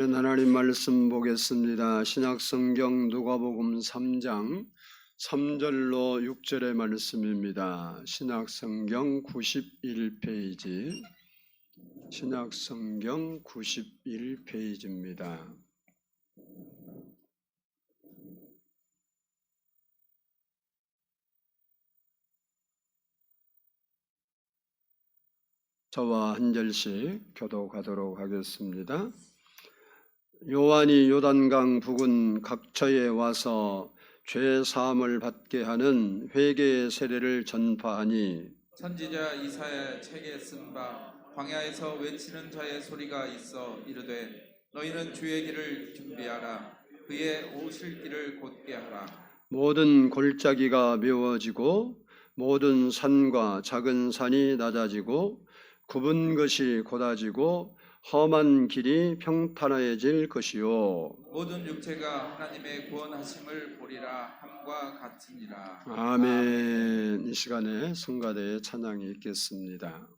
하나님 말씀 보겠습니다. 신약성경 누가복음 3장 3절로 6절의 말씀입니다. 신약성경 91페이지, 신약성경 91페이지입니다. 저와 한 절씩 교독하도록 하겠습니다. 요한이 요단강 부근 각처에 와서 죄 사함을 받게 하는 회개의 세례를 전파하니 선지자 이사야 책에 쓴 바 광야에서 외치는 자의 소리가 있어 이르되 너희는 주의 길을 준비하라 그의 오실 길을 곧게 하라. 모든 골짜기가 메워지고 모든 산과 작은 산이 낮아지고 굽은 것이 곧아지고 험한 길이 평탄해질 것이요 모든 육체가 하나님의 구원하심을 보리라 함과 같으니라. 아멘. 이 시간에 성가대의 찬양이 있겠습니다.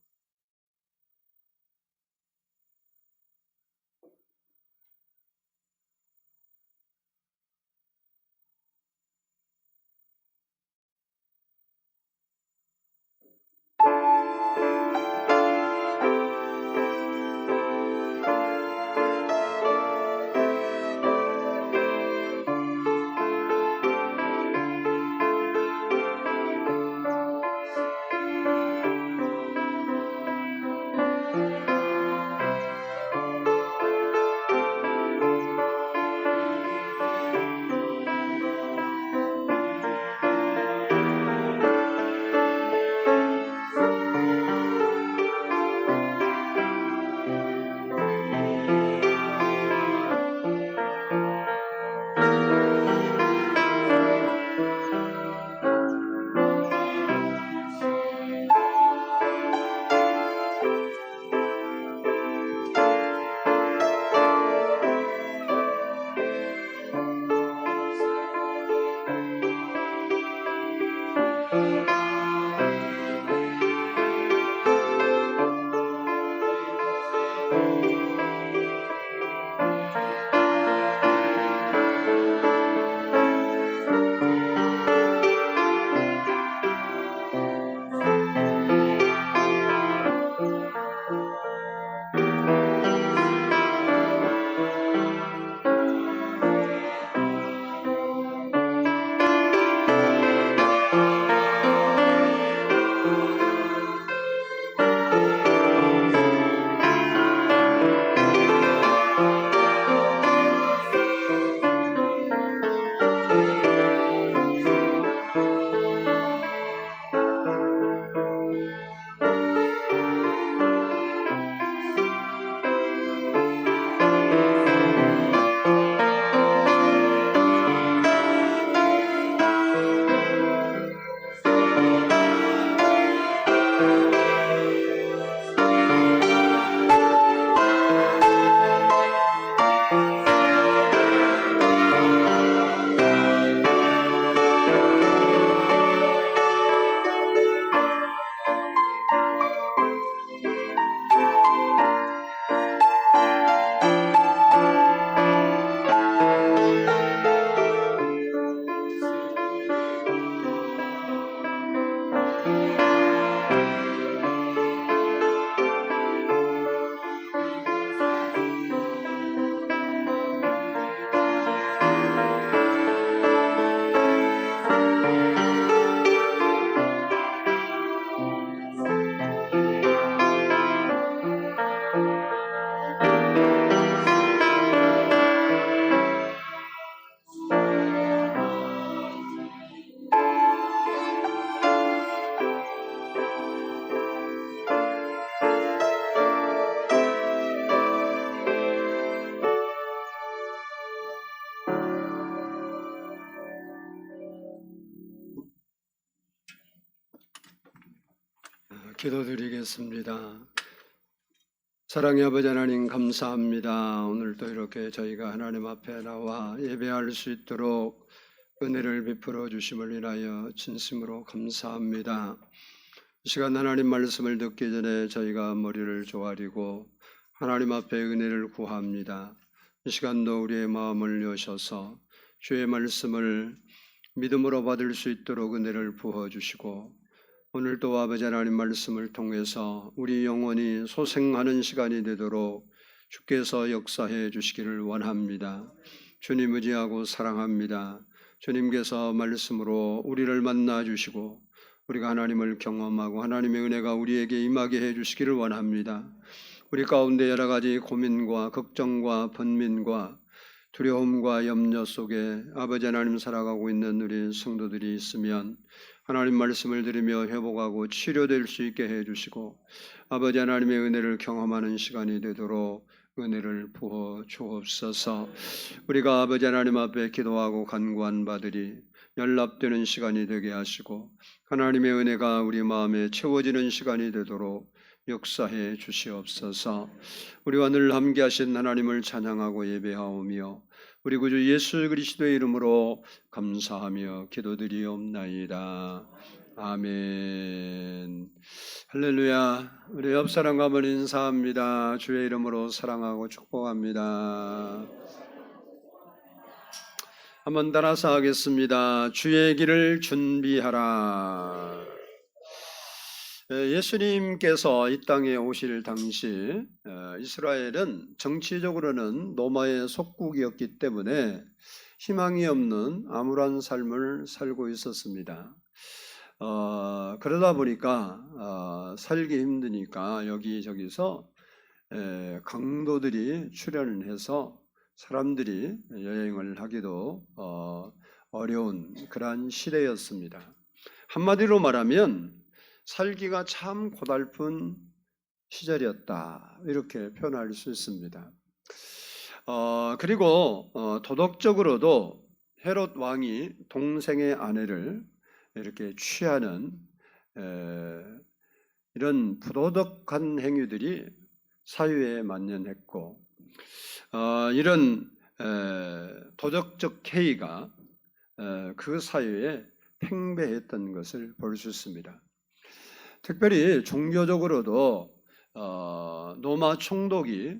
기도드리겠습니다. 사랑의 아버지 하나님 감사합니다. 오늘도 이렇게 저희가 하나님 앞에 나와 예배할 수 있도록 은혜를 베풀어 주심을 인하여 진심으로 감사합니다. 이 시간 하나님 말씀을 듣기 전에 저희가 머리를 조아리고 하나님 앞에 은혜를 구합니다. 이 시간도 우리의 마음을 여셔서 주의 말씀을 믿음으로 받을 수 있도록 은혜를 부어주시고, 오늘도 아버지 하나님 말씀을 통해서 우리 영혼이 소생하는 시간이 되도록 주께서 역사해 주시기를 원합니다. 주님 의지하고 사랑합니다. 주님께서 말씀으로 우리를 만나 주시고 우리가 하나님을 경험하고 하나님의 은혜가 우리에게 임하게 해 주시기를 원합니다. 우리 가운데 여러 가지 고민과 걱정과 번민과 두려움과 염려 속에 아버지 하나님 살아가고 있는 우리 성도들이 있으면 하나님 말씀을 들으며 회복하고 치료될 수 있게 해주시고, 아버지 하나님의 은혜를 경험하는 시간이 되도록 은혜를 부어 주옵소서. 우리가 아버지 하나님 앞에 기도하고 간구한 바들이 연락되는 시간이 되게 하시고, 하나님의 은혜가 우리 마음에 채워지는 시간이 되도록 역사해 주시옵소서. 우리와 늘 함께하신 하나님을 찬양하고 예배하오며 우리 구주 예수 그리스도의 이름으로 감사하며 기도드리옵나이다. 아멘. 할렐루야. 우리 옆 사람과 한번 인사합니다. 주의 이름으로 사랑하고 축복합니다. 한번 따라서 하겠습니다. 주의 길을 준비하라. 예수님께서 이 땅에 오실 당시 이스라엘은 정치적으로는 로마의 속국이었기 때문에 희망이 없는 암울한 삶을 살고 있었습니다. 그러다 보니까 살기 힘드니까 여기저기서 강도들이 출연을 해서 사람들이 여행을 하기도 어려운 그러한 시대였습니다. 한마디로 말하면 살기가 참 고달픈 시절이었다, 이렇게 표현할 수 있습니다. 그리고 도덕적으로도 헤롯 왕이 동생의 아내를 이렇게 취하는 이런 부도덕한 행위들이 사회에 만연했고, 이런 도덕적 해이가 그 사회에 팽배했던 것을 볼 수 있습니다. 특별히 종교적으로도 로마 총독이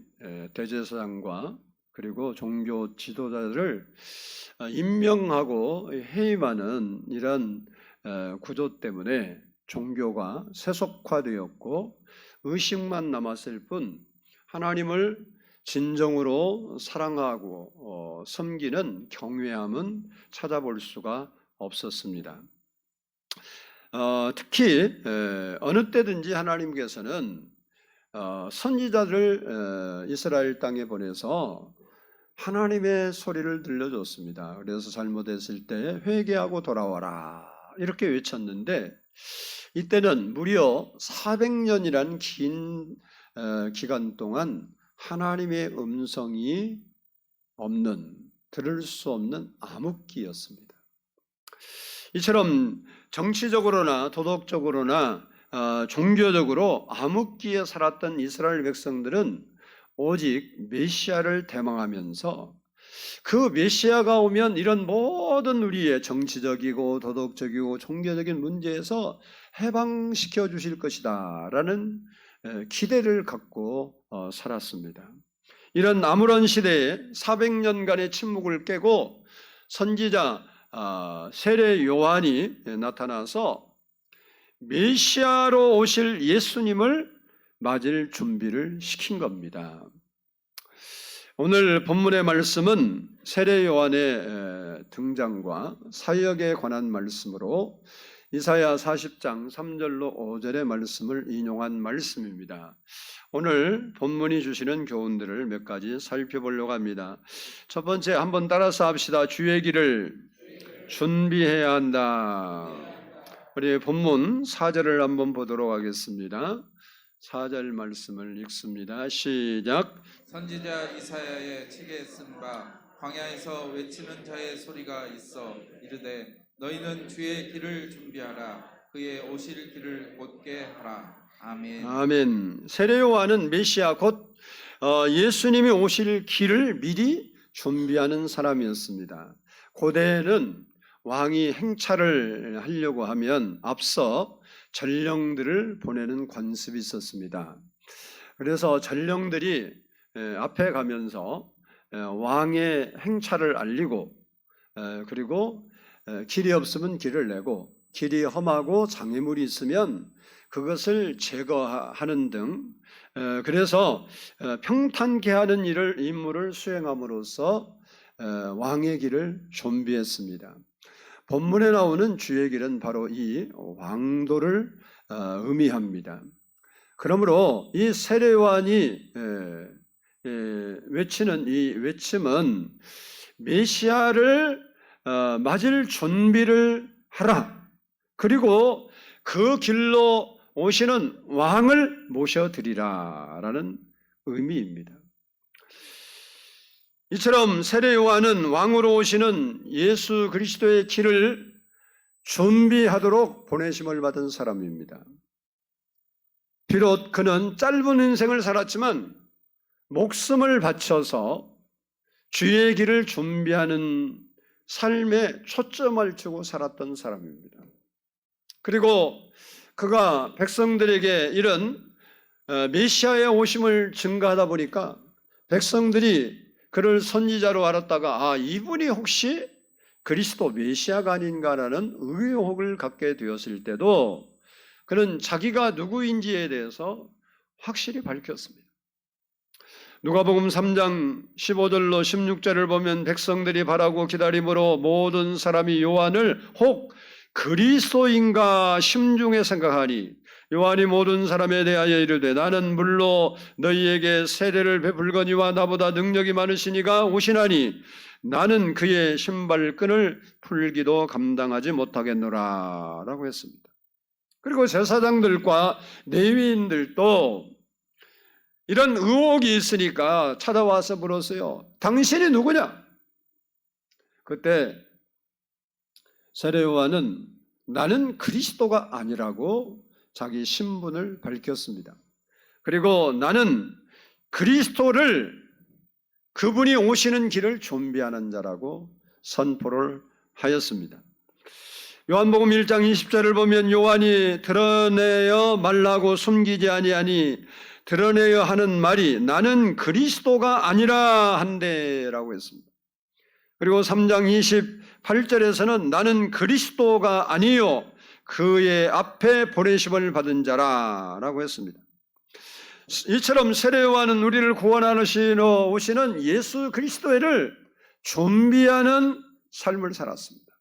대제사장과 그리고 종교 지도자들을 임명하고 해임하는 이런 구조 때문에 종교가 세속화되었고, 의식만 남았을 뿐 하나님을 진정으로 사랑하고 섬기는 경외함은 찾아볼 수가 없었습니다. 특히 어느 때든지 하나님께서는 선지자를 이스라엘 땅에 보내서 하나님의 소리를 들려줬습니다. 그래서 잘못했을 때 회개하고 돌아와라, 이렇게 외쳤는데, 이때는 무려 400년이란 긴 기간 동안 하나님의 음성이 없는, 들을 수 없는 암흑기였습니다. 이처럼 정치적으로나 도덕적으로나 종교적으로 암흑기에 살았던 이스라엘 백성들은 오직 메시아를 대망하면서 그 메시아가 오면 이런 모든 우리의 정치적이고 도덕적이고 종교적인 문제에서 해방시켜 주실 것이다 라는 기대를 갖고 살았습니다. 이런 암울한 시대에 400년간의 침묵을 깨고 선지자 세례 요한이 나타나서 메시아로 오실 예수님을 맞을 준비를 시킨 겁니다. 오늘 본문의 말씀은 세례 요한의 등장과 사역에 관한 말씀으로 이사야 40장 3절로 5절의 말씀을 인용한 말씀입니다. 오늘 본문이 주시는 교훈들을 몇 가지 살펴보려고 합니다. 첫 번째, 한번 따라서 합시다. 주의 길을 준비해야 한다. 우리 본문 4절을 한번 보도록 하겠습니다. 4절 말씀을 읽습니다. 시작. 선지자 이사야의 책에 쓴 바 광야에서 외치는 자의 소리가 있어 이르되 너희는 주의 길을 준비하라. 그의 오실 길을 곧게 하라. 아멘. 아멘. 세례 요한은 메시아 곧 예수님이 오실 길을 미리 준비하는 사람이었습니다. 고대에는 왕이 행차를 하려고 하면 앞서 전령들을 보내는 관습이 있었습니다. 그래서 전령들이 앞에 가면서 왕의 행차를 알리고 그리고 길이 없으면 길을 내고 길이 험하고 장애물이 있으면 그것을 제거하는 등 그래서 평탄케 하는 임무를 수행함으로써 왕의 길을 존비했습니다. 본문에 나오는 주의 길은 바로 이 왕도를 의미합니다. 그러므로 이 세례요한이 외치는 이 외침은 메시아를 맞을 준비를 하라. 그리고 그 길로 오시는 왕을 모셔드리라 라는 의미입니다. 이처럼 세례요한은 왕으로 오시는 예수 그리스도의 길을 준비하도록 보내심을 받은 사람입니다. 비록 그는 짧은 인생을 살았지만 목숨을 바쳐서 주의 길을 준비하는 삶에 초점을 두고 살았던 사람입니다. 그리고 그가 백성들에게 이런 메시아의 오심을 증거하다 보니까 백성들이 그를 선지자로 알았다가 이분이 혹시 그리스도 메시아가 아닌가라는 의혹을 갖게 되었을 때도 그는 자기가 누구인지에 대해서 확실히 밝혔습니다. 누가복음 3장 15절로 16절을 보면 백성들이 바라고 기다림으로 모든 사람이 요한을 혹 그리스도인가 심중에 생각하니 요한이 모든 사람에 대하여 이르되 나는 물로 너희에게 세례를 베풀거니와 나보다 능력이 많으시니가 오시나니 나는 그의 신발끈을 풀기도 감당하지 못하겠노라 라고 했습니다. 그리고 제사장들과 레위인들도 이런 의혹이 있으니까 찾아와서 물었어요. 당신이 누구냐? 그때 세례요한은 나는 그리스도가 아니라고 자기 신분을 밝혔습니다. 그리고 나는 그리스도를 그분이 오시는 길을 준비하는 자라고 선포를 하였습니다. 요한복음 1장 20절을 보면 요한이 드러내어 말라고 숨기지 아니하니 드러내어 하는 말이 나는 그리스도가 아니라 한데라고 했습니다. 그리고 3장 28절에서는 나는 그리스도가 아니요 그의 앞에 보내심을 받은 자라라고 했습니다. 이처럼 세례요한은 우리를 구원하시러 오시는 예수 그리스도를 준비하는 삶을 살았습니다.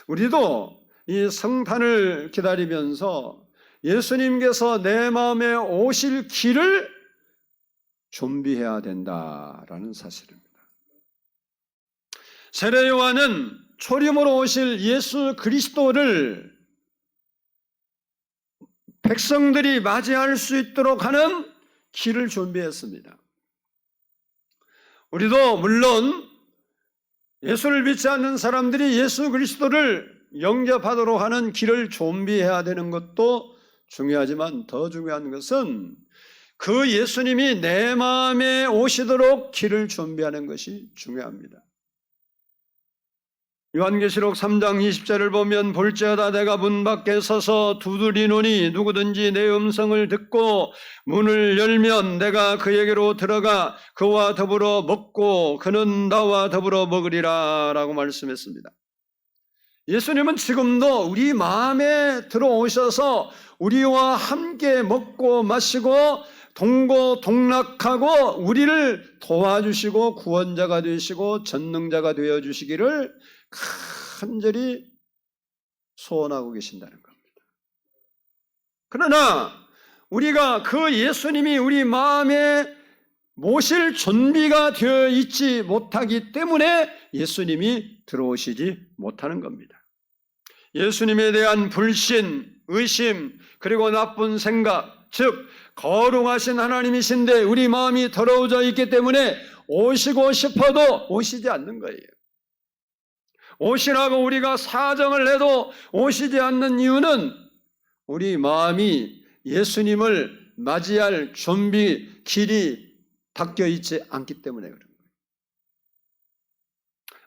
우리도 이 성탄을 기다리면서 예수님께서 내 마음에 오실 길을 준비해야 된다라는 사실입니다. 세례요한은 초림으로 오실 예수 그리스도를 백성들이 맞이할 수 있도록 하는 길을 준비했습니다. 우리도 물론 예수를 믿지 않는 사람들이 예수 그리스도를 영접하도록 하는 길을 준비해야 되는 것도 중요하지만 더 중요한 것은 그 예수님이 내 마음에 오시도록 길을 준비하는 것이 중요합니다. 요한계시록 3장 20절을 보면 볼지어다 내가 문 밖에 서서 두드리노니 누구든지 내 음성을 듣고 문을 열면 내가 그에게로 들어가 그와 더불어 먹고 그는 나와 더불어 먹으리라 라고 말씀했습니다. 예수님은 지금도 우리 마음에 들어오셔서 우리와 함께 먹고 마시고 동고동락하고 우리를 도와주시고 구원자가 되시고 전능자가 되어주시기를 간절히 소원하고 계신다는 겁니다. 그러나 우리가 그 예수님이 우리 마음에 모실 준비가 되어 있지 못하기 때문에 예수님이 들어오시지 못하는 겁니다. 예수님에 대한 불신, 의심, 그리고 나쁜 생각, 즉 거룩하신 하나님이신데 우리 마음이 더러워져 있기 때문에 오시고 싶어도 오시지 않는 거예요. 오시라고 우리가 사정을 해도 오시지 않는 이유는 우리 마음이 예수님을 맞이할 준비 길이 닦여 있지 않기 때문에 그런 거예요.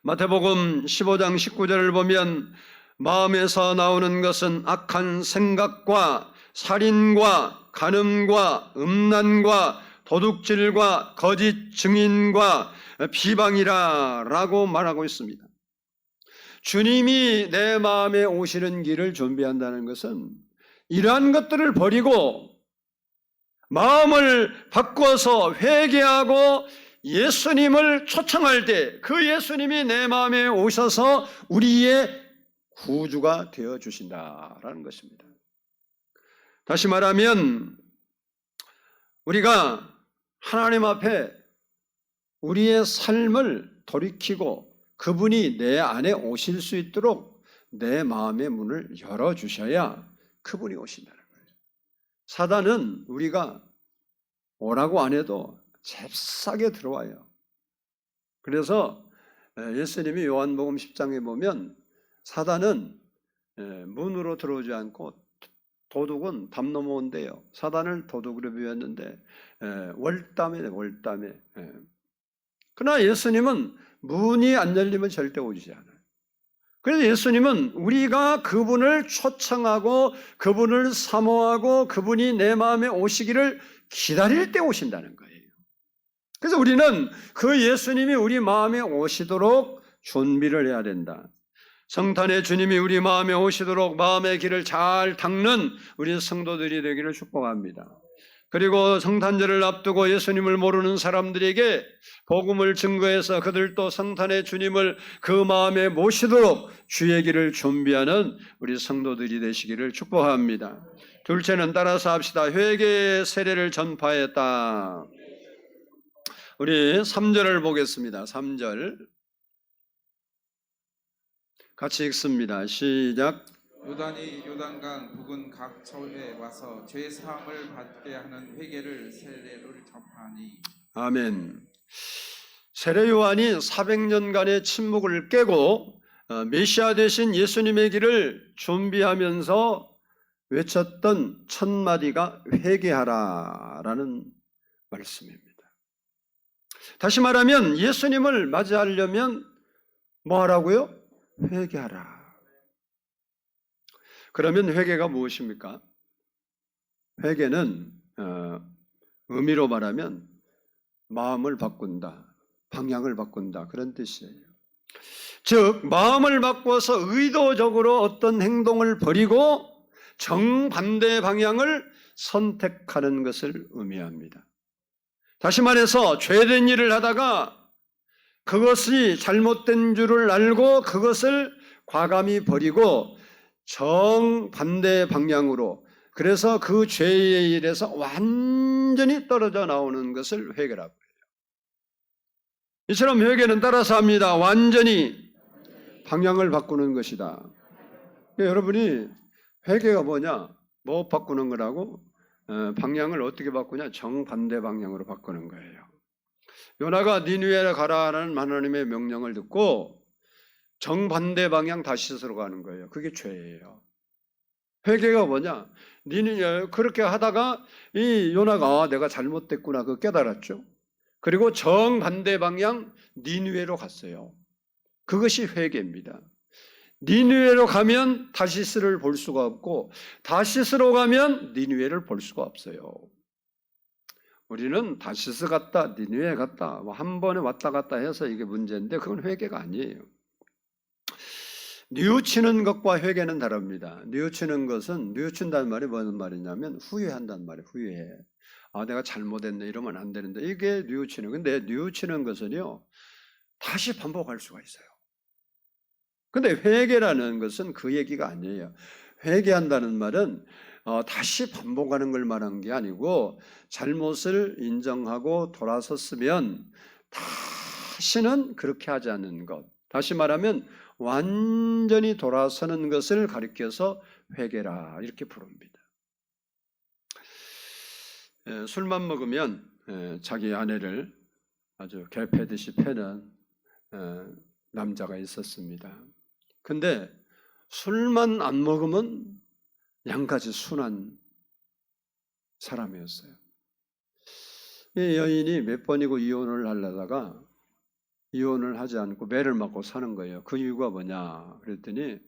마태복음 15장 19절을 보면 마음에서 나오는 것은 악한 생각과 살인과 간음과 음란과 도둑질과 거짓 증인과 비방이라라고 말하고 있습니다. 주님이 내 마음에 오시는 길을 준비한다는 것은 이러한 것들을 버리고 마음을 바꿔서 회개하고 예수님을 초청할 때 그 예수님이 내 마음에 오셔서 우리의 구주가 되어 주신다라는 것입니다. 다시 말하면 우리가 하나님 앞에 우리의 삶을 돌이키고 그분이 내 안에 오실 수 있도록 내 마음의 문을 열어주셔야 그분이 오신다는 거예요. 사단은 우리가 오라고 안 해도 잽싸게 들어와요. 그래서 예수님이 요한복음 10장에 보면 사단은 문으로 들어오지 않고 도둑은 담 넘어온대요. 사단을 도둑으로 비웠는데 월담에. 그러나 예수님은 문이 안 열리면 절대 오지 않아요. 그래서 예수님은 우리가 그분을 초청하고 그분을 사모하고 그분이 내 마음에 오시기를 기다릴 때 오신다는 거예요. 그래서 우리는 그 예수님이 우리 마음에 오시도록 준비를 해야 된다. 성탄의 주님이 우리 마음에 오시도록 마음의 길을 잘 닦는 우리 성도들이 되기를 축복합니다. 그리고 성탄절을 앞두고 예수님을 모르는 사람들에게 복음을 증거해서 그들도 성탄의 주님을 그 마음에 모시도록 주의 길을 준비하는 우리 성도들이 되시기를 축복합니다. 둘째는 따라서 합시다. 회개의 세례를 전파했다. 우리 3절을 보겠습니다. 3절 같이 읽습니다. 시작. 요단이 요단강 북은 각 처에 와서 죄 사함을 받게 하는 회개를 세례를 전파하니. 아멘. 세례 요한이 400년간의 침묵을 깨고 메시아 되신 예수님의 길을 준비하면서 외쳤던 첫 마디가 회개하라라는 말씀입니다. 다시 말하면 예수님을 맞이하려면 뭐 하라고요? 회개하라. 그러면 회개가 무엇입니까? 회개는 의미로 말하면 마음을 바꾼다, 방향을 바꾼다 그런 뜻이에요. 즉 마음을 바꿔서 의도적으로 어떤 행동을 버리고 정반대 방향을 선택하는 것을 의미합니다. 다시 말해서 죄된 일을 하다가 그것이 잘못된 줄을 알고 그것을 과감히 버리고 정반대 방향으로, 그래서 그 죄의 일에서 완전히 떨어져 나오는 것을 회개라고 해요. 이처럼 회개는 따라서 합니다. 완전히 방향을 바꾸는 것이다. 여러분이 회개가 뭐냐? 뭐 바꾸는 거라고? 방향을 어떻게 바꾸냐? 정반대 방향으로 바꾸는 거예요. 요나가 니느웨에 가라라는 하나님의 명령을 듣고 정반대 방향 다시스로 가는 거예요. 그게 죄예요. 회개가 뭐냐? 니느웨 그렇게 하다가 이 요나가 내가 잘못됐구나 그 깨달았죠. 그리고 정반대 방향 니느웨로 갔어요. 그것이 회개입니다. 니느웨로 가면 다시스를 볼 수가 없고 다시스로 가면 니느웨를 볼 수가 없어요. 우리는 다시스 갔다 니느웨 갔다 한 번에 왔다 갔다 해서 이게 문제인데 그건 회개가 아니에요. 뉘우치는 것과 회개는 다릅니다. 뉘우치는 것은 뉘우친다는 말이 무슨 말이냐면 후회한다는 말이에요. 후회해. 아 내가 잘못했네 이러면 안 되는데 이게 뉘우치는. 근데 뉘우치는 것은요 다시 반복할 수가 있어요. 근데 회개라는 것은 그 얘기가 아니에요. 회개한다는 말은 다시 반복하는 걸 말한 게 아니고 잘못을 인정하고 돌아섰으면 다시는 그렇게 하지 않는 것. 다시 말하면 완전히 돌아서는 것을 가리켜서 회개라 이렇게 부릅니다. 술만 먹으면 자기 아내를 아주 개패듯이 패는 남자가 있었습니다. 근데 술만 안 먹으면 양가지 순한 사람이었어요. 이 여인이 몇 번이고 이혼을 하려다가 이혼을 하지 않고 매를 맞고 사는 거예요. 그 이유가 뭐냐 그랬더니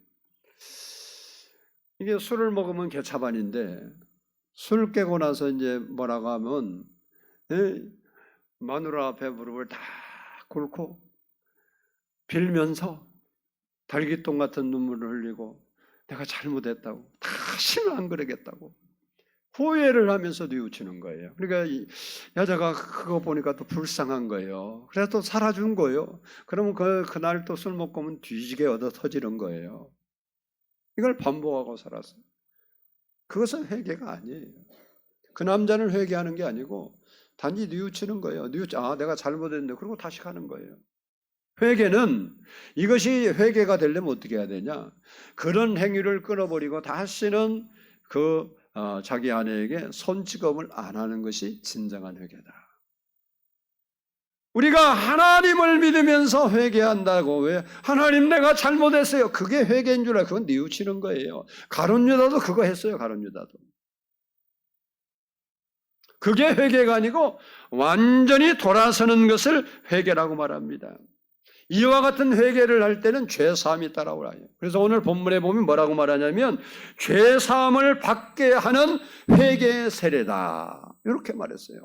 이게 술을 먹으면 개차반인데 술 깨고 나서 이제 뭐라고 하면 예? 마누라 앞에 무릎을 다 꿇고 빌면서 달기똥 같은 눈물을 흘리고 내가 잘못했다고, 다시는 안 그러겠다고 후회를 하면서 뉘우치는 거예요. 그러니까 이 여자가 그거 보니까 또 불쌍한 거예요. 그래서 또 살아준 거예요. 그러면 그날 또 술 먹고 오면 뒤지게 얻어 터지는 거예요. 이걸 반복하고 살았어요. 그것은 회개가 아니에요. 그 남자는 회개하는 게 아니고 단지 뉘우치는 거예요. 내가 잘못했는데 그러고 다시 가는 거예요. 회개는, 이것이 회개가 되려면 어떻게 해야 되냐? 그런 행위를 끊어버리고 다시는 자기 아내에게 손찌검을 안 하는 것이 진정한 회개다. 우리가 하나님을 믿으면서 회개한다고, 왜? 하나님 내가 잘못했어요. 그게 회개인 줄 알고 그건 뉘우치는 거예요. 가룟 유다도 그거 했어요. 가룟 유다도. 그게 회개가 아니고 완전히 돌아서는 것을 회개라고 말합니다. 이와 같은 회개를 할 때는 죄사함이 따라오라요. 그래서 오늘 본문에 보면 뭐라고 말하냐면 죄사함을 받게 하는 회개의 세례다, 이렇게 말했어요.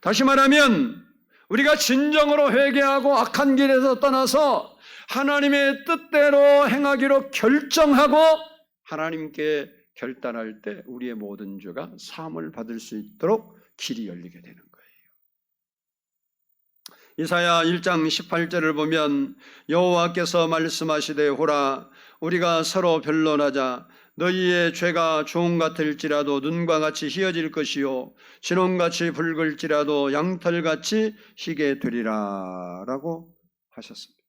다시 말하면 우리가 진정으로 회개하고 악한 길에서 떠나서 하나님의 뜻대로 행하기로 결정하고 하나님께 결단할 때 우리의 모든 죄가 사함을 받을 수 있도록 길이 열리게 되는 거예요. 이사야 1장 18절을 보면 여호와께서 말씀하시되 호라 우리가 서로 변론하자. 너희의 죄가 주홍 같을지라도 눈과 같이 희어질 것이요 진홍같이 붉을지라도 양털같이 희게 되리라 라고 하셨습니다.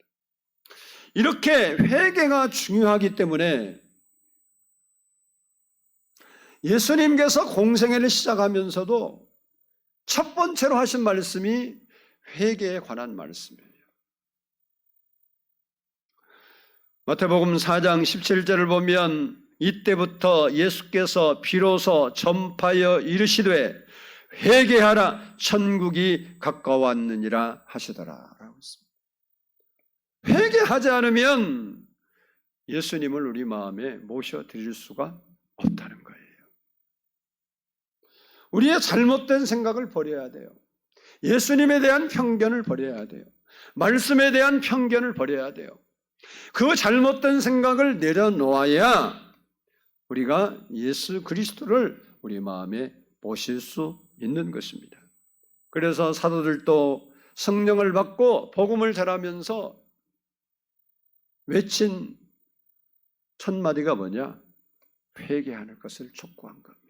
이렇게 회개가 중요하기 때문에 예수님께서 공생애를 시작하면서도 첫 번째로 하신 말씀이 회개에 관한 말씀이에요. 마태복음 4장 17절을 보면 이때부터 예수께서 비로소 전파하여 이르시되 회개하라 천국이 가까웠느니라 하시더라 라고 했습니다. 회개하지 않으면 예수님을 우리 마음에 모셔드릴 수가 없다는 거예요. 우리의 잘못된 생각을 버려야 돼요. 예수님에 대한 편견을 버려야 돼요. 말씀에 대한 편견을 버려야 돼요. 그 잘못된 생각을 내려놓아야 우리가 예수 그리스도를 우리 마음에 모실 수 있는 것입니다. 그래서 사도들도 성령을 받고 복음을 전하면서 외친 첫 마디가 뭐냐? 회개하는 것을 촉구한 겁니다.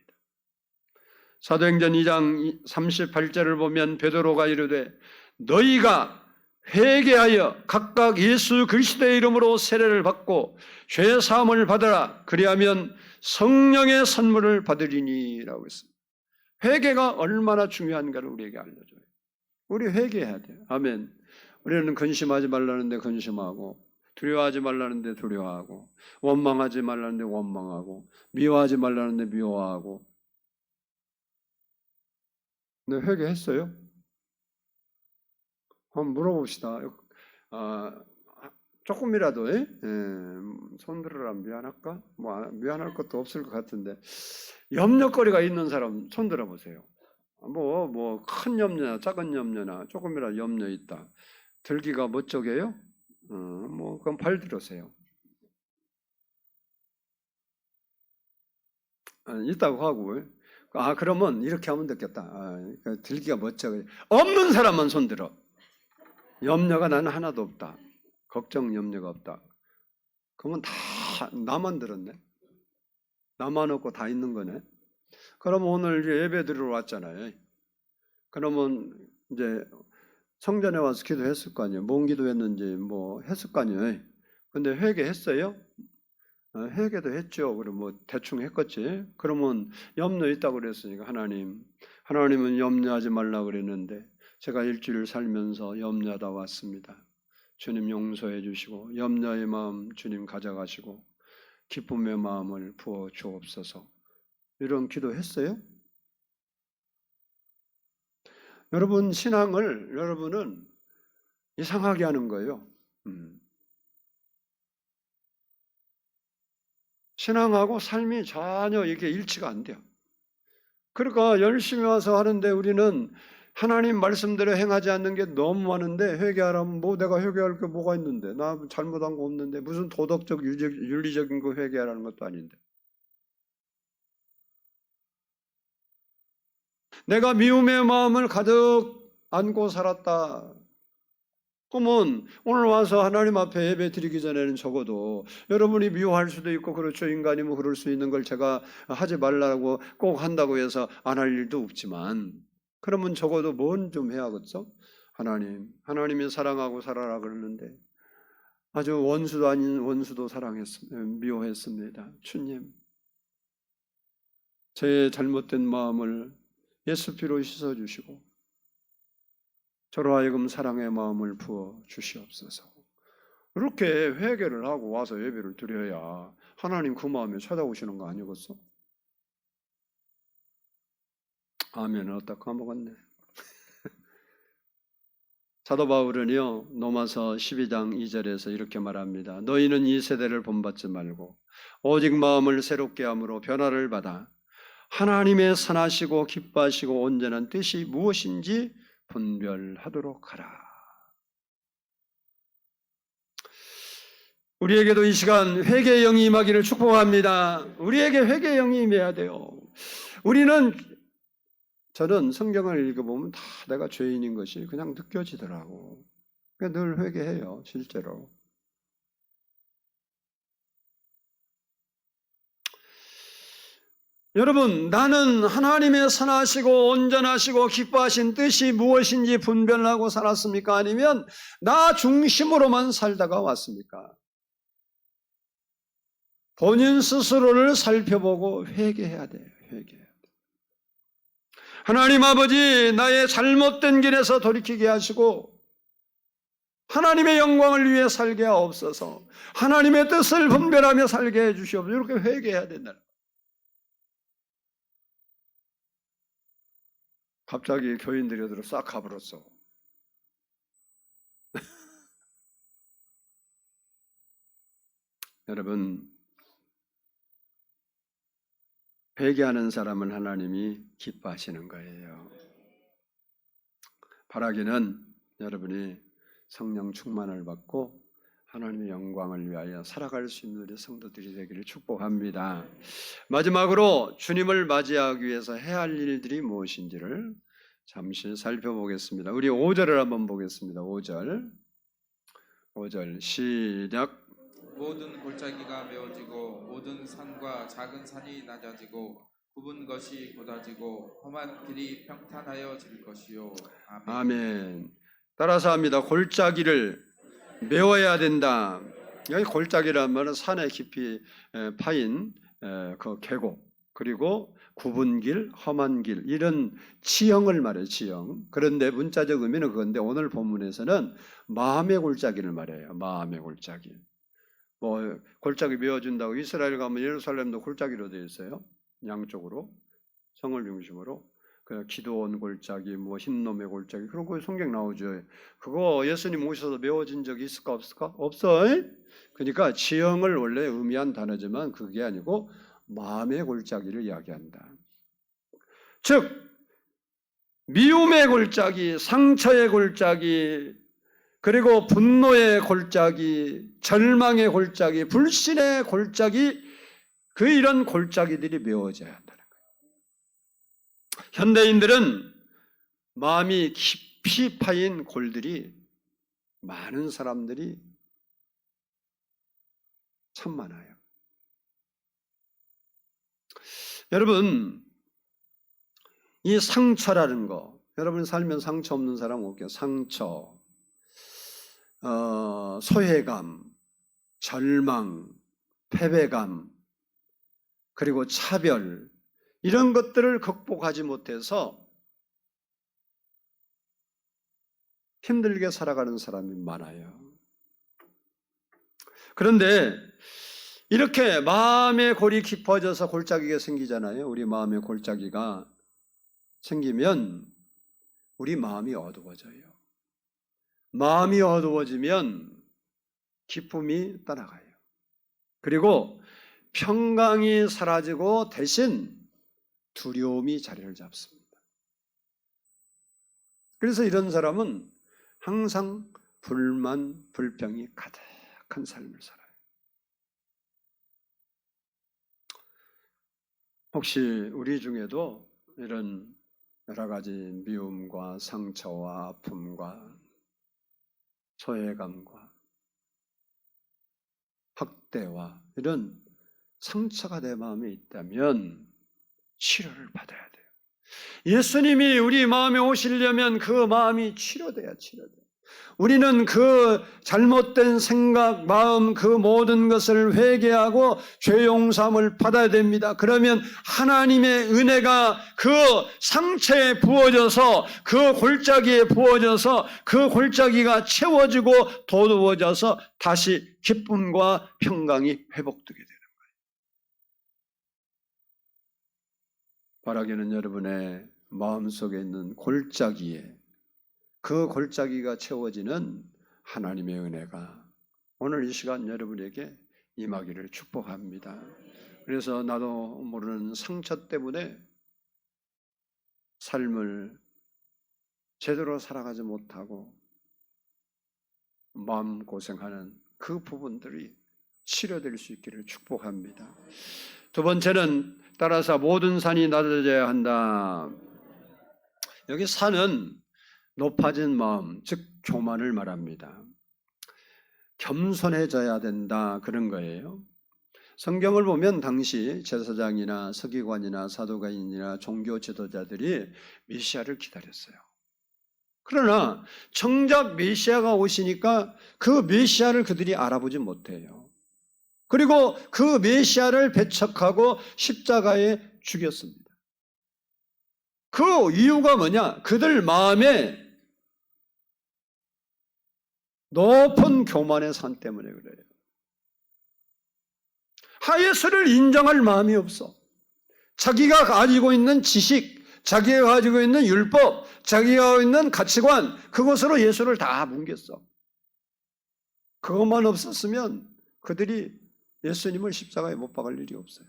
사도행전 2장 38절을 보면 베드로가 이르되 너희가 회개하여 각각 예수 그리스도의 이름으로 세례를 받고 죄 사함을 받으라. 그리하면 성령의 선물을 받으리니 라고 했습니다. 회개가 얼마나 중요한가를 우리에게 알려줘요. 우리 회개해야 돼요. 아멘. 우리는 근심하지 말라는데 근심하고 두려워하지 말라는데 두려워하고 원망하지 말라는데 원망하고 미워하지 말라는데 미워하고. 근데 회개했어요? 한번 물어봅시다. 조금이라도 손들어라 미안할까? 미안할 것도 없을 것 같은데 염려거리가 있는 사람 손들어 보세요. 큰 염려나 작은 염려나 조금이라도 염려 있다. 들기가 멋쩍여요? 그럼 발 들으세요. 있다고 하고 그러면 이렇게 하면 되겠다. 들기가 멋쩍어요. 없는 사람만 손들어. 염려가 나는 하나도 없다. 걱정 염려가 없다. 그러면 다 나만 들었네. 나만 없고 다 있는 거네. 그러면 오늘 예배 드리러 왔잖아요. 그러면 이제 성전에 와서 기도했을 거 아니에요. 뭔 기도했는지 했을 거 아니에요. 근데 회개했어요? 회개도 했죠. 그럼 대충 했겠지. 그러면 염려 있다고 그랬으니까 하나님은 염려하지 말라 그랬는데 제가 일주일 살면서 염려하다 왔습니다. 주님 용서해 주시고 염려의 마음 주님 가져가시고 기쁨의 마음을 부어 주옵소서. 이런 기도했어요? 여러분 신앙을 여러분은 이상하게 하는 거예요. 신앙하고 삶이 전혀 이게 일치가 안 돼요. 그러니까 열심히 와서 하는데 우리는 하나님 말씀대로 행하지 않는 게 너무 많은데, 회개하라면 뭐 내가 회개할 게 뭐가 있는데, 나 잘못한 거 없는데, 무슨 도덕적 윤리적인 거 회개하라는 것도 아닌데, 내가 미움의 마음을 가득 안고 살았다. 그러면 오늘 와서 하나님 앞에 예배 드리기 전에는 적어도 여러분이 미워할 수도 있고, 그렇죠, 인간이면 그럴 수 있는 걸 제가 하지 말라고 꼭 한다고 해서 안 할 일도 없지만, 그러면 적어도 뭔 좀 해야겠죠? 하나님이 사랑하고 살아라 그러는데 아주 원수도 아닌 원수도 미워했습니다. 주님, 제 잘못된 마음을 예수 피로 씻어주시고 저로 하여금 사랑의 마음을 부어 주시옵소서. 이렇게 회개를 하고 와서 예배를 드려야 하나님 그 마음에 찾아오시는 거 아니겠어? 아멘은 어디다 까먹었네. 사도 바울은요, 로마서 12장 2절에서 이렇게 말합니다. 너희는 이 세대를 본받지 말고 오직 마음을 새롭게 함으로 변화를 받아 하나님의 선하시고 기뻐하시고 온전한 뜻이 무엇인지 분별하도록 하라. 우리에게도 이 시간 회개의 영이 임하기를 축복합니다. 우리에게 회개의 영이 임해야 돼요. 저는 성경을 읽어보면 다 내가 죄인인 것이 그냥 느껴지더라고. 늘 회개해요, 실제로. 여러분, 나는 하나님의 선하시고 온전하시고 기뻐하신 뜻이 무엇인지 분별하고 살았습니까? 아니면 나 중심으로만 살다가 왔습니까? 본인 스스로를 살펴보고 회개해야 돼요. 회개해야 돼요. 하나님 아버지, 나의 잘못된 길에서 돌이키게 하시고 하나님의 영광을 위해 살게 하옵소서. 하나님의 뜻을 분별하며 살게 해주시옵소서. 이렇게 회개해야 된다. 갑자기 교인들이 들어 싹 가버렸어. 여러분, 회개하는 사람은 하나님이 기뻐하시는 거예요. 바라기는 여러분이 성령 충만을 받고 하나님의 영광을 위하여 살아갈 수 있는 우리 성도들이 되기를 축복합니다. 마지막으로 주님을 맞이하기 위해서 해야 할 일들이 무엇인지를 잠시 살펴보겠습니다. 우리 5절을 한번 보겠습니다. 5절 시작. 모든 골짜기가 메워지고 모든 산과 작은 산이 낮아지고 굽은 것이 곧아지고 험한 길이 평탄하여질 것이요. 아멘. 아멘. 따라서 합니다. 골짜기를 메워야 된다. 여기 골짜기란 말은 산에 깊이 파인 그 계곡, 그리고 굽은 길, 험한 길, 이런 지형을 말해요. 지형. 그런데 문자적 의미는 그건데 오늘 본문에서는 마음의 골짜기를 말해요. 마음의 골짜기. 골짜기 메워준다고 이스라엘 가면 예루살렘도 골짜기로 되어 있어요. 양쪽으로 성을 중심으로. 그 기드온 골짜기, 흰놈의 골짜기, 그런 거 성경 나오죠. 그거 예수님 오셔서 메워진 적이 있을까 없을까? 없어. 그러니까 지형을 원래 의미한 단어지만 그게 아니고 마음의 골짜기를 이야기한다. 즉 미움의 골짜기, 상처의 골짜기, 그리고 분노의 골짜기, 절망의 골짜기, 불신의 골짜기, 이런 골짜기들이 메워져야 한다는 거예요. 현대인들은 마음이 깊이 파인 골들이 많은 사람들이 참 많아요. 여러분, 이 상처라는 거, 여러분 살면 상처 없는 사람 없겠어요. 상처, 소외감, 절망, 패배감, 그리고 차별, 이런 것들을 극복하지 못해서 힘들게 살아가는 사람이 많아요. 그런데 이렇게 마음의 골이 깊어져서 골짜기가 생기잖아요. 우리 마음의 골짜기가 생기면 우리 마음이 어두워져요. 마음이 어두워지면 기쁨이 떠나가요. 그리고 평강이 사라지고 대신 두려움이 자리를 잡습니다. 그래서 이런 사람은 항상 불만, 불평이 가득한 삶을 살아요. 혹시 우리 중에도 이런 여러 가지 미움과 상처와 아픔과 소외감과 학대와 이런 상처가 내 마음에 있다면 치료를 받아야 돼요. 예수님이 우리 마음에 오시려면 그 마음이 치료돼야 치료돼요. 우리는 그 잘못된 생각, 마음 그 모든 것을 회개하고 죄 용서함을 받아야 됩니다. 그러면 하나님의 은혜가 그 상처에 부어져서 그 골짜기에 부어져서 그 골짜기가 채워지고 도두어져서 다시 기쁨과 평강이 회복되게 되는 거예요. 바라기는 여러분의 마음속에 있는 골짜기에 그 골짜기가 채워지는 하나님의 은혜가 오늘 이 시간 여러분에게 임하기를 축복합니다. 그래서 나도 모르는 상처 때문에 삶을 제대로 살아가지 못하고 마음고생하는 그 부분들이 치료될 수 있기를 축복합니다. 두 번째는 따라서 모든 산이 낮아져야 한다. 여기 산은 높아진 마음, 즉 교만을 말합니다. 겸손해져야 된다 그런 거예요. 성경을 보면 당시 제사장이나 서기관이나 사도가인이나 종교 지도자들이 메시아를 기다렸어요. 그러나 정작 메시아가 오시니까 그 메시아를 그들이 알아보지 못해요. 그리고 그 메시아를 배척하고 십자가에 죽였습니다. 그 이유가 뭐냐? 그들 마음에 높은 교만의 산 때문에 그래요. 예수를 인정할 마음이 없어. 자기가 가지고 있는 지식, 자기가 가지고 있는 율법, 자기가 가지고 있는 가치관, 그것으로 예수를 다 뭉겼어. 그것만 없었으면 그들이 예수님을 십자가에 못 박을 일이 없어요.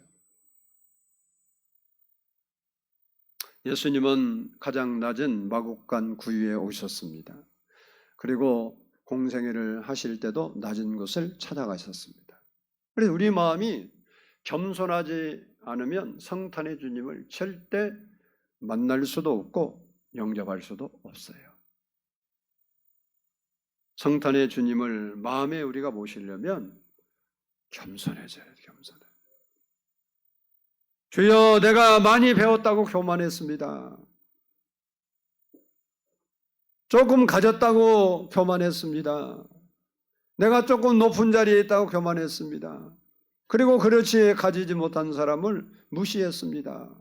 예수님은 가장 낮은 마국간 구유에 오셨습니다. 그리고 공생애를 하실 때도 낮은 곳을 찾아가셨습니다. 그래서 우리 마음이 겸손하지 않으면 성탄의 주님을 절대 만날 수도 없고 영접할 수도 없어요. 성탄의 주님을 마음에 우리가 모시려면 겸손해져야 돼요. 겸손해. 주여, 내가 많이 배웠다고 교만했습니다. 조금 가졌다고 교만했습니다. 내가 조금 높은 자리에 있다고 교만했습니다. 그리고 그렇지 가지지 못한 사람을 무시했습니다.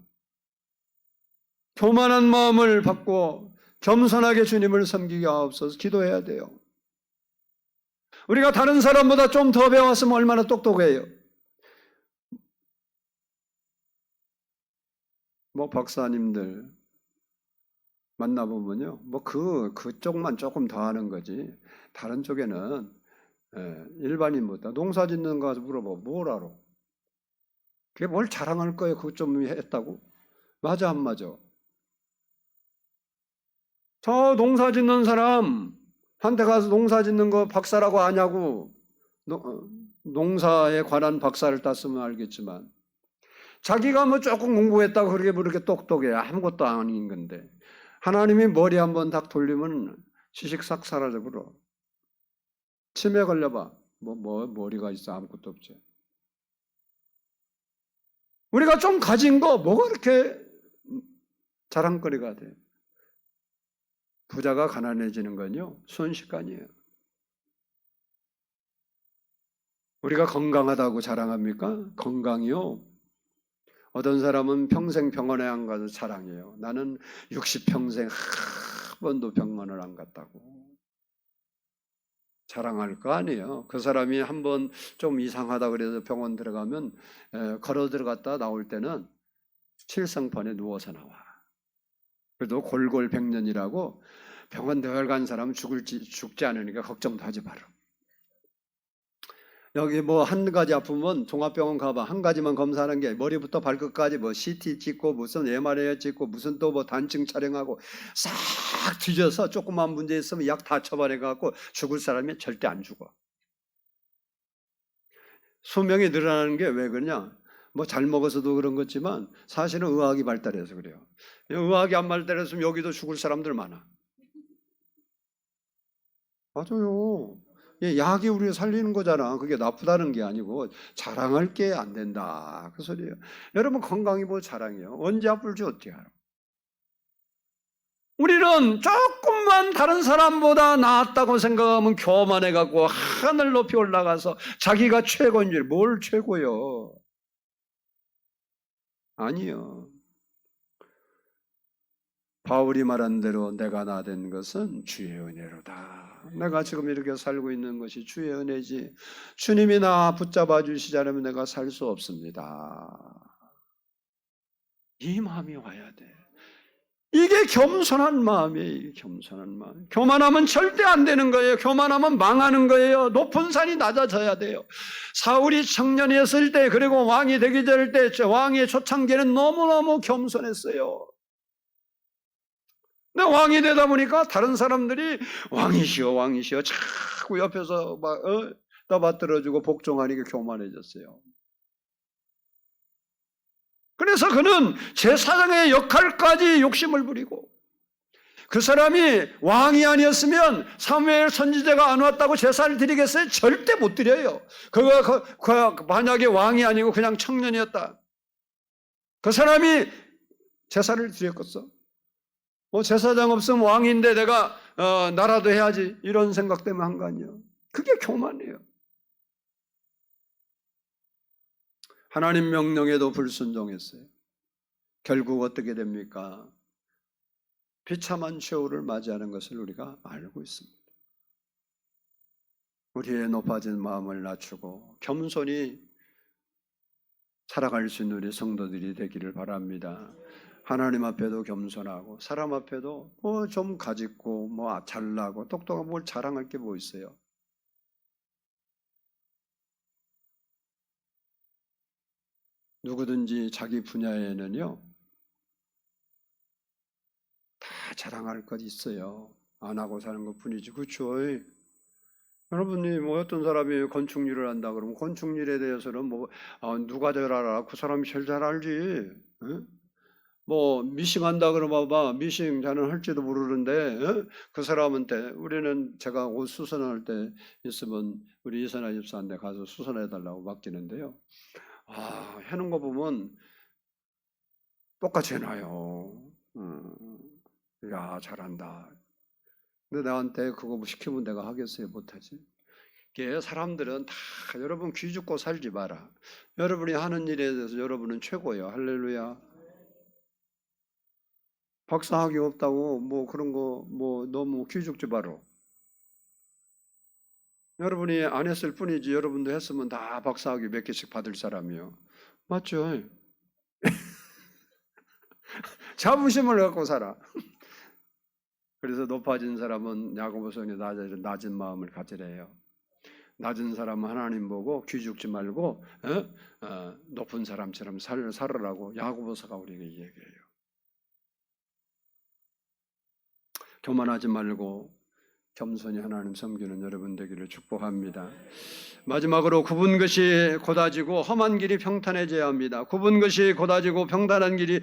교만한 마음을 받고 겸손하게 주님을 섬기게 하옵소서. 기도해야 돼요. 우리가 다른 사람보다 좀 더 배웠으면 얼마나 똑똑해요. 박사님들 만나보면요, 그쪽만 조금 더 하는 거지. 다른 쪽에는 일반인보다 농사 짓는 거 가서 물어봐. 뭘 알아? 그게 뭘 자랑할 거예요? 그것 좀 했다고? 맞아, 안 맞아? 저 농사 짓는 사람한테 가서 농사 짓는 거 박사라고 아냐고, 농사에 관한 박사를 땄으면 알겠지만, 자기가 뭐 조금 공부했다고 그렇게 똑똑해. 아무것도 아닌 건데. 하나님이 머리 한번 딱 돌리면 지식 싹 사라져버려. 치매 걸려봐. 머리가 있어. 아무것도 없지. 우리가 좀 가진 거 뭐가 그렇게 자랑거리가 돼? 부자가 가난해지는 건요, 순식간이에요. 우리가 건강하다고 자랑합니까? 건강이요. 어떤 사람은 평생 병원에 안 가서 자랑해요. 나는 60평생 한 번도 병원을 안 갔다고. 자랑할 거 아니에요. 그 사람이 한 번 좀 이상하다 그래서 병원 들어가면 걸어 들어갔다 나올 때는 칠성판에 누워서 나와. 그래도 골골백년이라고 병원 늘 간 사람은 죽지 않으니까 걱정도 하지 마라. 여기 뭐 한 가지 아프면 종합병원 가봐. 한 가지만 검사하는 게 머리부터 발끝까지 뭐 CT 찍고 무슨 MRI 찍고 무슨 또 뭐 단층 촬영하고 싹 뒤져서 조그만 문제 있으면 약 다 처방해갖고 죽을 사람이 절대 안 죽어. 수명이 늘어나는 게 왜 그러냐? 뭐 잘 먹어서도 그런 거지만 사실은 의학이 발달해서 그래요. 의학이 안 발달했으면 여기도 죽을 사람들 많아. 맞아요. 약이 우리를 살리는 거잖아. 그게 나쁘다는 게 아니고 자랑할 게 안 된다 그 소리예요. 여러분 건강이 뭐 자랑이에요? 언제 아플지 어떻게 알아? 우리는 조금만 다른 사람보다 나았다고 생각하면 교만해갖고 하늘 높이 올라가서 자기가 최고인 줄. 뭘 최고요? 아니요. 바울이 말한 대로 내가 나된 것은 주의 은혜로다. 내가 지금 이렇게 살고 있는 것이 주의 은혜지 주님이 나 붙잡아 주시지 않으면 내가 살 수 없습니다. 이 마음이 와야 돼. 이게 겸손한 마음이에요. 겸손한 마음. 교만하면 절대 안 되는 거예요. 교만하면 망하는 거예요. 높은 산이 낮아져야 돼요. 사울이 청년이었을 때 그리고 왕이 되기 전 때 왕의 초창기에는 너무너무 겸손했어요. 근데 왕이 되다 보니까 다른 사람들이 왕이시여 왕이시여 자꾸 옆에서 막 떠받들어주고 복종하니까 교만해졌어요. 그래서 그는 제사장의 역할까지 욕심을 부리고 그 사람이 왕이 아니었으면 사무엘 선지자가 안 왔다고 제사를 드리겠어요? 절대 못 드려요. 그가 만약에 왕이 아니고 그냥 청년이었다. 그 사람이 제사를 드렸겠어? 뭐 제사장 없으면 왕인데 내가 나라도 해야지 이런 생각 때문에 한 거 아니에요. 그게 교만이에요. 하나님 명령에도 불순종했어요. 결국 어떻게 됩니까? 비참한 최후를 맞이하는 것을 우리가 알고 있습니다. 우리의 높아진 마음을 낮추고 겸손히 살아갈 수 있는 우리 성도들이 되기를 바랍니다. 하나님 앞에도 겸손하고 사람 앞에도 뭐 좀 가짓고 뭐 잘나고 똑똑하고 뭘 자랑할 게 뭐 있어요? 누구든지 자기 분야에는요 다 자랑할 것 있어요. 안 하고 사는 것 뿐이지. 그렇죠? 여러분이 뭐 어떤 사람이 건축일을 한다 그러면 건축일에 대해서는 뭐 누가 잘 알아? 그 사람이 제일 잘 알지. 응? 뭐 미싱 한다 그러면 봐 미싱 자는 할지도 모르는데 그 사람한테 우리는 제가 옷 수선할 때 있으면 우리 이선아 집사한테 가서 수선해 달라고 맡기는데요. 해놓은 거 보면 똑같이 해놔요. 야 잘한다. 근데 나한테 그거 뭐 시키면 내가 하겠어요? 못하지. 이게 사람들은 다 여러분 귀 죽고 살지 마라. 여러분이 하는 일에 대해서 여러분은 최고예요. 할렐루야. 박사학위 없다고 뭐 그런 거 뭐 너무 귀 죽지 마라. 여러분이 안 했을 뿐이지 여러분도 했으면 다 박사학위 몇 개씩 받을 사람이요. 맞죠? 자부심을 갖고 살아. 그래서 높아진 사람은 야고보서에 낮은 마음을 가지래요. 낮은 사람은 하나님 보고 귀 죽지 말고 높은 사람처럼 살으라고 야고보서가 우리에게 얘기해요. 교만하지 말고 겸손히 하나님 섬기는 여러분 되기를 축복합니다. 마지막으로 굽은 것이 곧아지고 험한 길이 평탄해져야 합니다. 굽은 것이 곧아지고 평탄한 길이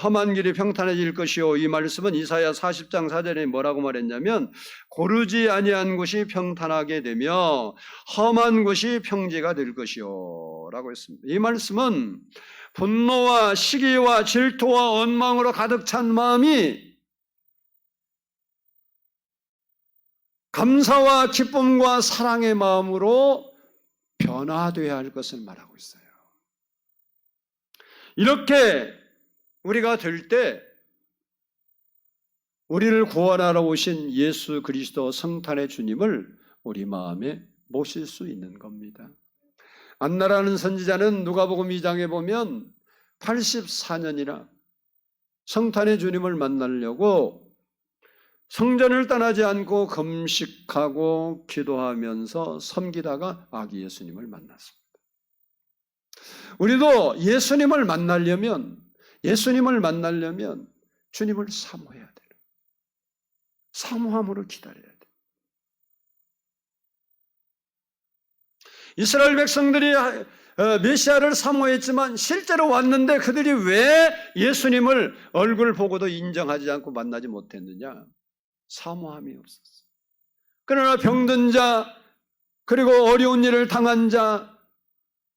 험한 길이 평탄해질 것이요. 이 말씀은 이사야 40장 4절에 뭐라고 말했냐면 고르지 아니한 곳이 평탄하게 되며 험한 곳이 평지가 될 것이요 라고 했습니다. 이 말씀은 분노와 시기와 질투와 원망으로 가득 찬 마음이 감사와 기쁨과 사랑의 마음으로 변화되어야 할 것을 말하고 있어요. 이렇게 우리가 될 때 우리를 구원하러 오신 예수 그리스도 성탄의 주님을 우리 마음에 모실 수 있는 겁니다. 안나라는 선지자는 누가복음 2장에 보면 84년이나 성탄의 주님을 만나려고 성전을 떠나지 않고 금식하고 기도하면서 섬기다가 아기 예수님을 만났습니다. 우리도 예수님을 만나려면 주님을 사모해야 돼요. 사모함으로 기다려야 돼요. 이스라엘 백성들이 메시아를 사모했지만 실제로 왔는데 그들이 왜 예수님을 얼굴 보고도 인정하지 않고 만나지 못했느냐? 사모함이 없었어요. 그러나 병든 자, 그리고 어려운 일을 당한 자,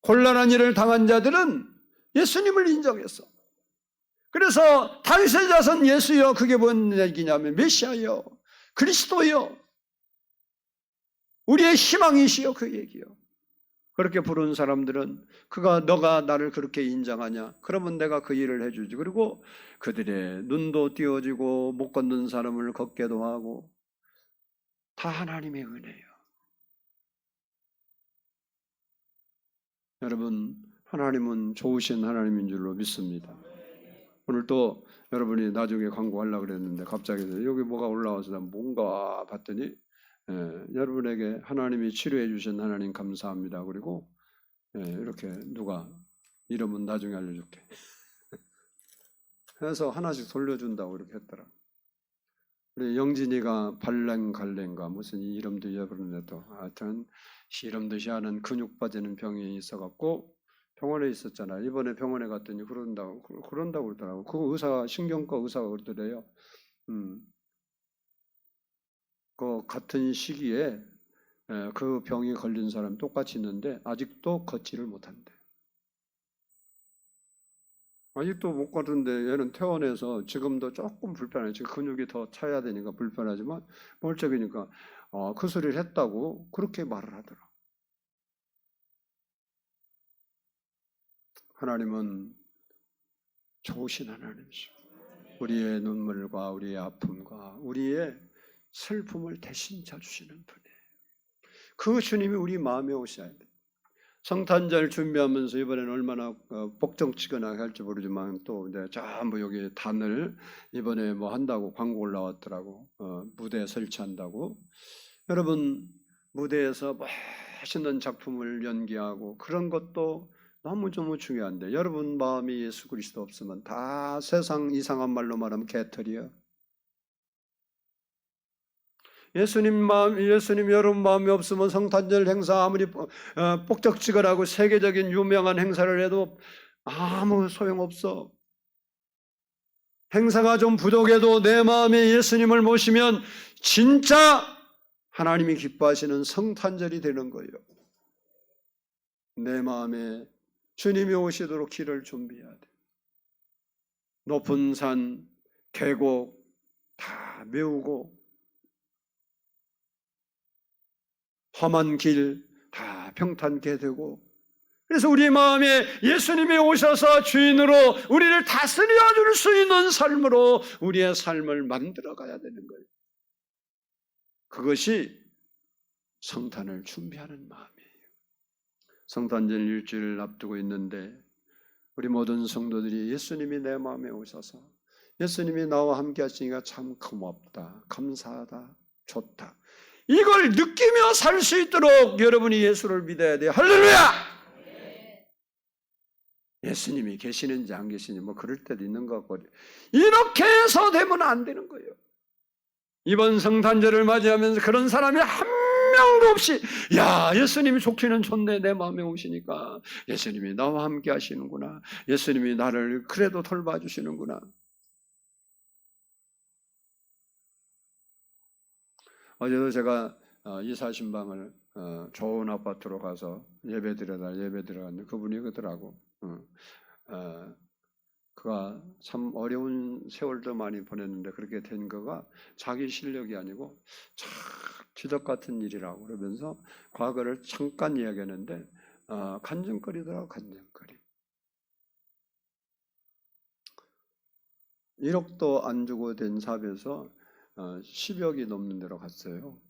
곤란한 일을 당한 자들은 예수님을 인정했어. 그래서 다윗의 자손 예수여, 그게 뭔 얘기냐면 메시아여, 그리스도여, 우리의 희망이시여, 그 얘기요. 그렇게 부른 사람들은 너가 나를 그렇게 인정하냐? 그러면 내가 그 일을 해주지. 그리고 그들의 눈도 띄어지고 못 걷는 사람을 걷게도 하고 다 하나님의 은혜예요. 여러분, 하나님은 좋으신 하나님인 줄로 믿습니다. 오늘 또 여러분이 나중에 광고하려고 그랬는데 갑자기 여기 뭐가 올라와서 난 뭔가 봤더니 여러분에게 하나님이 치료해 주신 하나님 감사합니다. 그리고 이렇게 누가 이름은 나중에 알려줄게 해서 하나씩 돌려준다고 이렇게 했더라. 우리 영진이가 발랭갈랭가 무슨 이름도 잊어버렸는데도 하여튼 시름듯이 하는 근육 빠지는 병이 있어갖고 병원에 있었잖아. 이번에 병원에 갔더니 그런다고 그러더라고. 그 의사가, 신경과 의사가 그러더래요. 그 같은 시기에 그 병이 걸린 사람 똑같이 있는데 아직도 걷지를 못한대. 아직도 못 걷는데 얘는 퇴원해서 지금도 조금 불편해. 지금 근육이 더 차야 되니까 불편하지만 멀쩡이니까 그 소리를 했다고 그렇게 말을 하더라. 하나님은 좋으신 하나님이시오. 우리의 눈물과 우리의 아픔과 우리의 슬픔을 대신 져주시는 분이에요. 그 주님이 우리 마음에 오셔야 돼요. 성탄절 준비하면서 이번에는 얼마나 복정치거나 할지 모르지만 또 이제 전부 여기 단을 이번에 뭐 한다고 광고 올라왔더라고. 무대 설치한다고. 여러분, 무대에서 멋있는 작품을 연기하고 그런 것도 너무너무 중요한데 여러분 마음이 예수 그리스도 없으면 다 세상 이상한 말로 말하면 개털이야. 예수님 여러분 마음이 없으면 성탄절 행사 아무리 복적지근하고 세계적인 유명한 행사를 해도 아무 소용없어. 행사가 좀 부족해도 내 마음에 예수님을 모시면 진짜 하나님이 기뻐하시는 성탄절이 되는 거예요. 내 마음에 주님이 오시도록 길을 준비해야 돼. 높은 산, 계곡 다 메우고 험한 길 다 평탄케 되고, 그래서 우리 마음에 예수님이 오셔서 주인으로 우리를 다스려 줄 수 있는 삶으로 우리의 삶을 만들어 가야 되는 거예요. 그것이 성탄을 준비하는 마음이에요. 성탄절 일주일 앞두고 있는데 우리 모든 성도들이 예수님이 내 마음에 오셔서 예수님이 나와 함께 하시니까 참 고맙다, 감사하다, 좋다, 이걸 느끼며 살 수 있도록 여러분이 예수를 믿어야 돼요. 할렐루야! 예수님이 계시는지 안 계시는지 뭐 그럴 때도 있는 것 같고 이렇게 해서 되면 안 되는 거예요. 이번 성탄절을 맞이하면서 그런 사람이 한 명도 없이 야, 예수님이 좋기는 좋네, 내 마음에 오시니까 예수님이 나와 함께 하시는구나, 예수님이 나를 그래도 돌봐주시는구나. 어제도 제가 이사신방을 좋은 아파트로 가서 예배 드려갔는데 그분이 그러더라고. 그가 참 어려운 세월도 많이 보냈는데 그렇게 된 거가 자기 실력이 아니고 참 기적 같은 일이라고 그러면서 과거를 잠깐 이야기했는데 간증거리더라고. 간증거리. 1억도 안 주고 된 사업에서 10억이 넘는 데로 갔어요.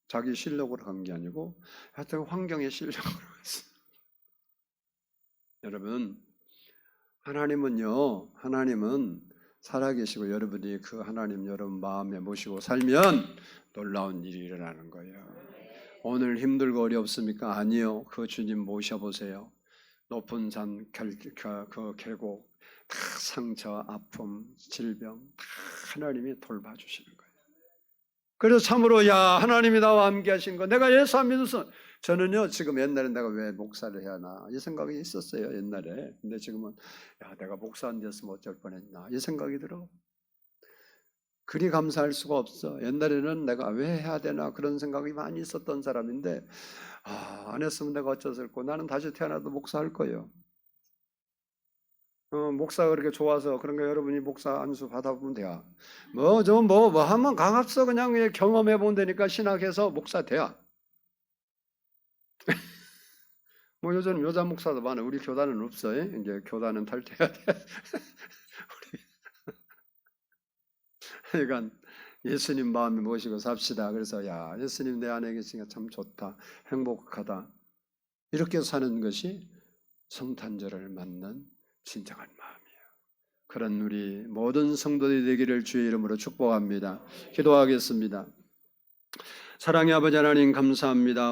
자기 실력으로 간 게 아니고 하여튼 환경의 실력으로 갔어요. 여러분, 하나님은 살아계시고 여러분이 그 하나님 여러분 마음에 모시고 살면 놀라운 일이 일어나는 거예요. 오늘 힘들고 어렵습니까? 아니요. 그 주님 모셔보세요. 높은 산, 그 계곡, 다 상처, 아픔, 질병 다 하나님이 돌봐주시는 거예요. 그래서 참으로 야 하나님이 나와 함께 하신 거 내가 예수 안 믿어서 저는요 지금 옛날에 내가 왜 목사를 해야 하나 이 생각이 있었어요 옛날에. 근데 지금은 야 내가 목사 안 됐으면 어쩔 뻔했나 이 생각이 들어. 그리 감사할 수가 없어. 옛날에는 내가 왜 해야 되나 그런 생각이 많이 있었던 사람인데 안 했으면 내가 어쩌을꼬. 나는 다시 태어나도 목사할 거예요. 목사가 그렇게 좋아서 그런가 여러분이 목사 안수 받아보면 돼요. 뭐 한번 강압서 그냥 경험해 보면 되니까 신학해서 목사 돼요. 뭐 요즘 여자 목사도 많아. 우리 교단은 없어요. 이제 교단은 탈퇴해야 돼. 그러니까 예수님 마음에 모시고 삽시다. 그래서 야 예수님 내 안에 계시니까 참 좋다. 행복하다. 이렇게 사는 것이 성탄절을 맞는 진정한 마음이에요. 그런 우리 모든 성도들이 되기를 주의 이름으로 축복합니다. 기도하겠습니다. 사랑의 아버지 하나님 감사합니다.